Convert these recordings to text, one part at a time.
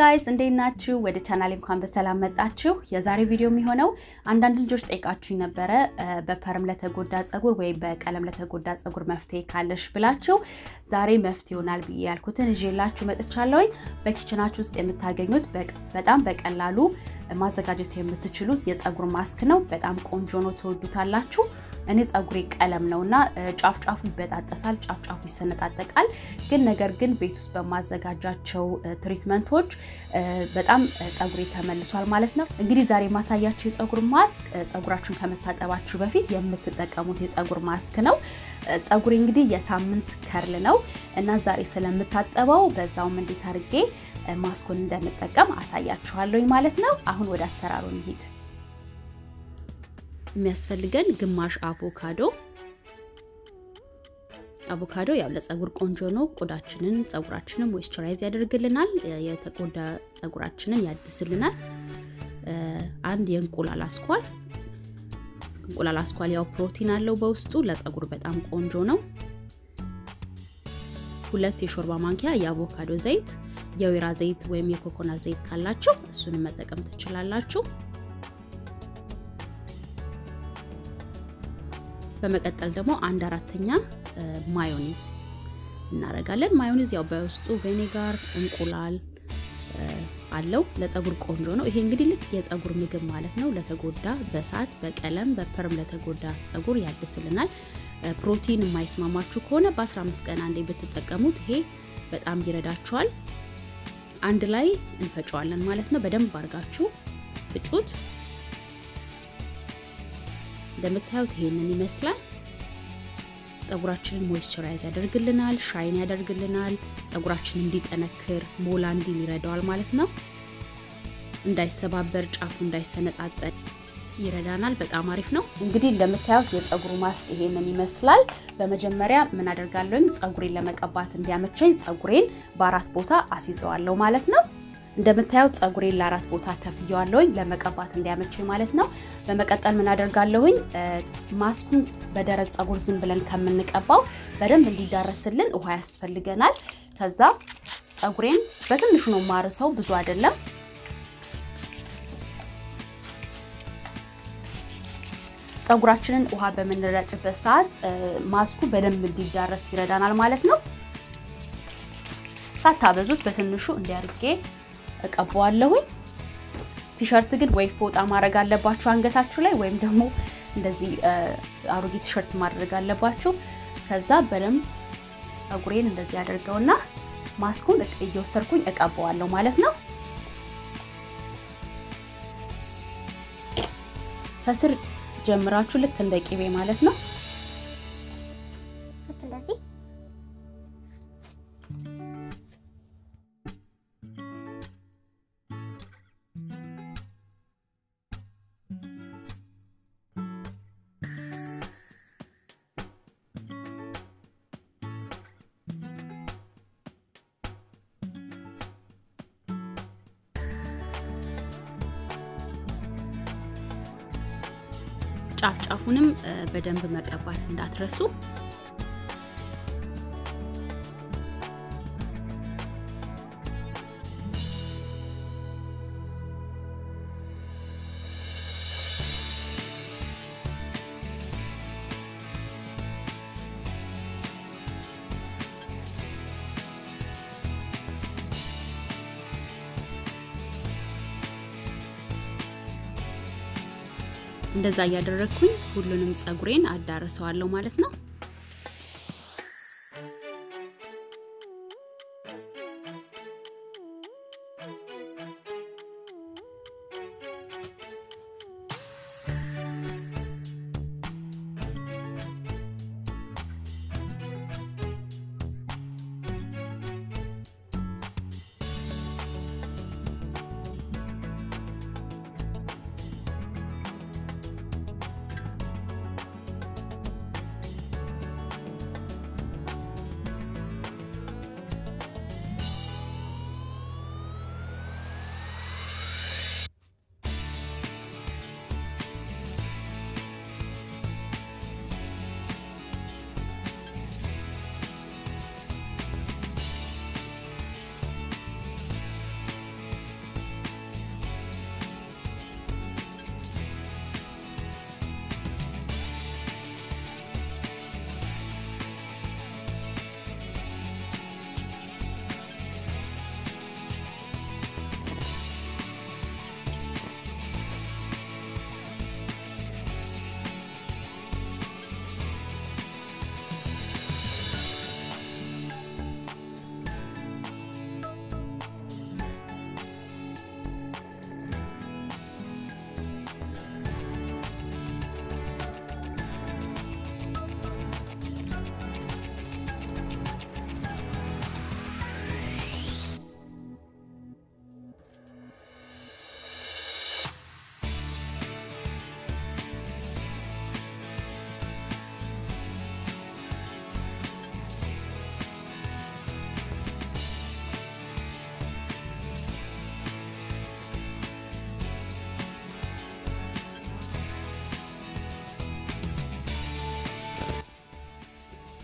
guys እንዴት ናችሁ ወደ ቻናሌ እንኳን በሰላም መጣችሁ የዛሬ ቪዲዮ የሚሆነው አንዳንድ ልጆች ጠይቃችሁኝ ነበር በፐርም ለተጎዳ ጸጉር ወይ በቀለም ለተጎዳ ጸጉር መፍትሄ ካለሽ ብላችሁ ዛሬ መፍትሄ ይሆናል ብዬ ያልኩትን እጄላችሁ መጥቻለሁ በኪችናችሁ ውስጥ የምታገኙት በጣም በቀላሉ ማዘጋጀት የምትችሉት የጸጉር ማስክ ነው በጣም ቆንጆ ነው ተወዱታላችሁ እኔ ጸጉሬ ቀለም ነውና ጫፍጫፉ ይበጣጠሳል ጫፍጫፉ ይሰነጣጠቃል ግን ነገር ግን ቤት ውስጥ በማዘጋጃቸው ትሪትመንቶች በጣም ጸጉሬ ተመልሷል ማለት ነው እንግዲህ ዛሬ ማሳያችሁ የጸጉር ማስክ ጸጉራችሁን ከመታጠባችሁ በፊት የምትጠቀሙት የጸጉር ማስክ ነው ጸጉሬ እንግዲህ የሳምንት ከርል ነው እና ዛሬ ስለምታጠበው በዛውም እንዴት አድርጌ ማስኩን እንደምጠቀም አሳያችኋለሁ ማለት ነው አሁን ወደ አሰራሩ እንሂድ የሚያስፈልገን ግማሽ አቮካዶ ያው ለጸጉር ቆንጆ ነው ቆዳችንን ጸጉራችንን ሞይስቸራይዝ ያደርግልናል የተጎዳ ጸጉራችንን ያድስልናል አንድ የእንቁላል አስኳል ያው ፕሮቲን አለው በውስጡ ለጸጉር በጣም ቆንጆ ነው ሁለት የሾርባ ማንኪያ የአቮካዶ ዘይት የወይራ ዘይት ወይም የኮኮናት ዘይት ካላችሁ እሱን መጠቀም ትችላላችሁ በመቀጠል ደግሞ 1/4ኛ ማዮኔዝ እናረጋለን ማዮኔዝ ያው በውስጡ ቪኔጋር እንቁላል አለው ለጸጉር ቆንጆ ነው ይሄ እንግዲህ ልክ የጸጉር ምግብ ማለት ነው ለተጎዳ በሳት በቀለም በፐርም ለተጎዳ ጸጉር ያድስልናል ፕሮቲን የማይስማማችሁ ከሆነ በ15 ቀን አንዴ ብትጠቀሙት ይሄ በጣም ይረዳችኋል አንድ ላይ እንፈጨዋለን ማለት ነው በደንብ አርጋችሁ ፍጩት እንደምታዩት ይሄንን ይመስላል ጸጉራችንን ሞይስቸራይዝ ያደርግልናል ሻይን ያደርግልናል ጸጉራችን እንዲጠነክር ሞላ እንዲል ይረዳዋል ማለት ነው እንዳይሰባበር ጫፉ እንዳይሰነጣጠቅ ይረዳናል በጣም አሪፍ ነው እንግዲህ እንደምታዩት የጸጉሩ ማስክ ይሄንን ይመስላል በመጀመሪያ ምን አደርጋለሁ ጸጉሬን ለመቀባት እንዲያመቸኝ ጸጉሬን በአራት ቦታ አሲዘዋለሁ ማለት ነው እንደምታዩት ጸጉሬን ለአራት ቦታ ከፍየዋለሁኝ ለመቀባት እንዲያመቸኝ ማለት ነው በመቀጠል ምን አደርጋለሁ ማስኩን በደረቅ ጸጉር ዝም ብለን ከምንቀባው በደንብ እንዲዳረስልን ውሃ ያስፈልገናል ከዛ ጸጉሬን በትንሹ ነው ማርሰው ብዙ አይደለም ጸጉራችንን ውሃ በመንረጭበት ሰዓት ማስኩ በደንብ እንዲዳረስ ይረዳናል ማለት ነው ሳታበዙት በትንሹ እንዲያርጌ እቀባዋለሁ ቲሸርት ግን ወይ ፎጣ ማድረግ አለባችሁ አንገታችሁ ላይ ወይም ደግሞ እንደዚህ አሮጌ ቲሸርት ማድረግ አለባችሁ ከዛ በደንብ ጸጉሬን እንደዚህ አድርገውና ማስኩን እየወሰርኩኝ እቀባዋለሁ ማለት ነው ከስር ጀምራችሁ ልክ እንደ ቂቤ ማለት ነው እንደዚህ ጫፍጫፉንም በደንብ መቀባት እንዳትረሱ እንደዛ ያደረኩኝ ሁሉንም ጸጉሬን አዳርሰዋለሁ ማለት ነው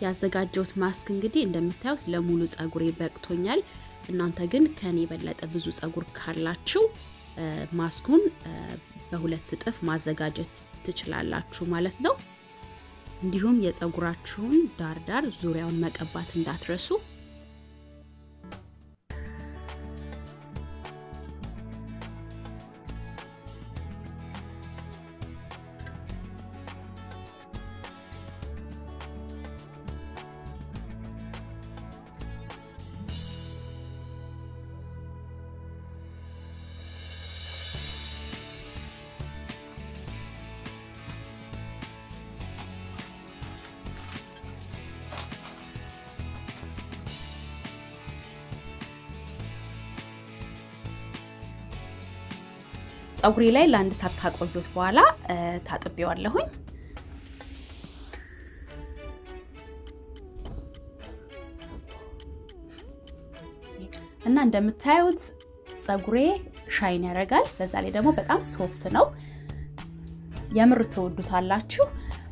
ያዘጋጀሁት ማስክ እንግዲህ እንደምታዩት ለሙሉ ጸጉሬ በቅቶኛል እናንተ ግን ከኔ በለጠ ብዙ ጸጉር ካላችሁ ማስኩን በሁለት እጥፍ ማዘጋጀት ትችላላችሁ ማለት ነው እንዲሁም የጸጉራችሁን ዳርዳር ዙሪያውን መቀባት እንዳትረሱ ጸጉሬ ላይ ለአንድ ሰዓት ካቆየሁት በኋላ ታጥቤዋለሁኝ እና እንደምታዩት ጸጉሬ ሻይን ያረጋል በዛ ላይ ደግሞ በጣም ሶፍት ነው የምር ተወዱታላችሁ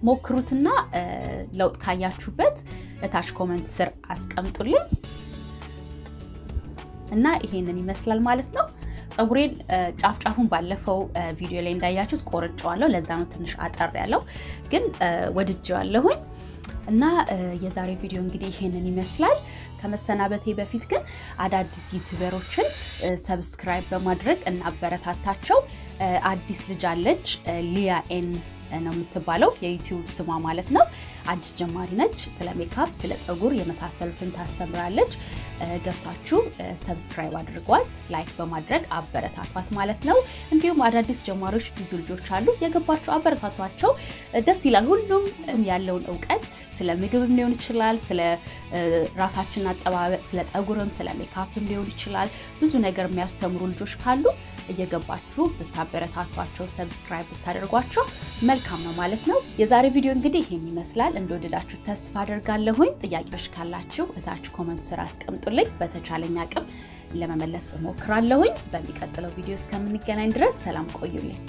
ሞክሩትና ለውጥ ካያችሁበት እታች ኮሜንት ስር አስቀምጡልኝ እና ይሄንን ይመስላል ማለት ነው ጸጉሬን ጫፍጫፉን ባለፈው ቪዲዮ ላይ እንዳያችሁት ቆርጬዋለሁ ለዛ ነው ትንሽ አጠር ያለው ግን ወድጄዋለሁኝ እና የዛሬ ቪዲዮ እንግዲህ ይሄንን ይመስላል ከመሰናበቴ በፊት ግን አዳዲስ ዩቲዩበሮችን ሰብስክራይብ በማድረግ እና አበረታታቸው አዲስ ልጅ አለች ሊያ ኤን ነው የምትባለው የዩቲዩብ ስሟ ማለት ነው አዲስ ጀማሪ ነች ስለ ሜካፕ ስለ ጸጉር የመሳሰሉትን ታስተምራለች ገብታችሁ ሰብስክራይብ አድርጓት ላይክ በማድረግ አበረታቷት ማለት ነው እንዲሁም አዳዲስ ጀማሪዎች ብዙ ልጆች አሉ የገባችሁ አበረታቷቸው ደስ ይላል ሁሉም ያለውን ዕውቀት ስለ ምግብም ሊሆን ይችላል ስለ ራሳችን አጠባበቅ ስለ ጸጉርም ስለ ሜካፕም ሊሆን ይችላል ብዙ ነገር የሚያስተምሩ ልጆች ካሉ እየገባችሁ ብታበረታቷቸው ሰብስክራይብ ብታደርጓቸው መልካም ነው ማለት ነው የዛሬ ቪዲዮ እንግዲህ ይሄን ይመስላል እንደወደዳችሁ ተስፋ አደርጋለሁኝ ጥያቄዎች ካላችሁ እታች ኮሜንት ስር አስቀምጡልኝ በተቻለኝ አቅም ለመመለስ እሞክራለሁኝ በሚቀጥለው ቪዲዮ እስከምንገናኝ ድረስ ሰላም ቆዩልኝ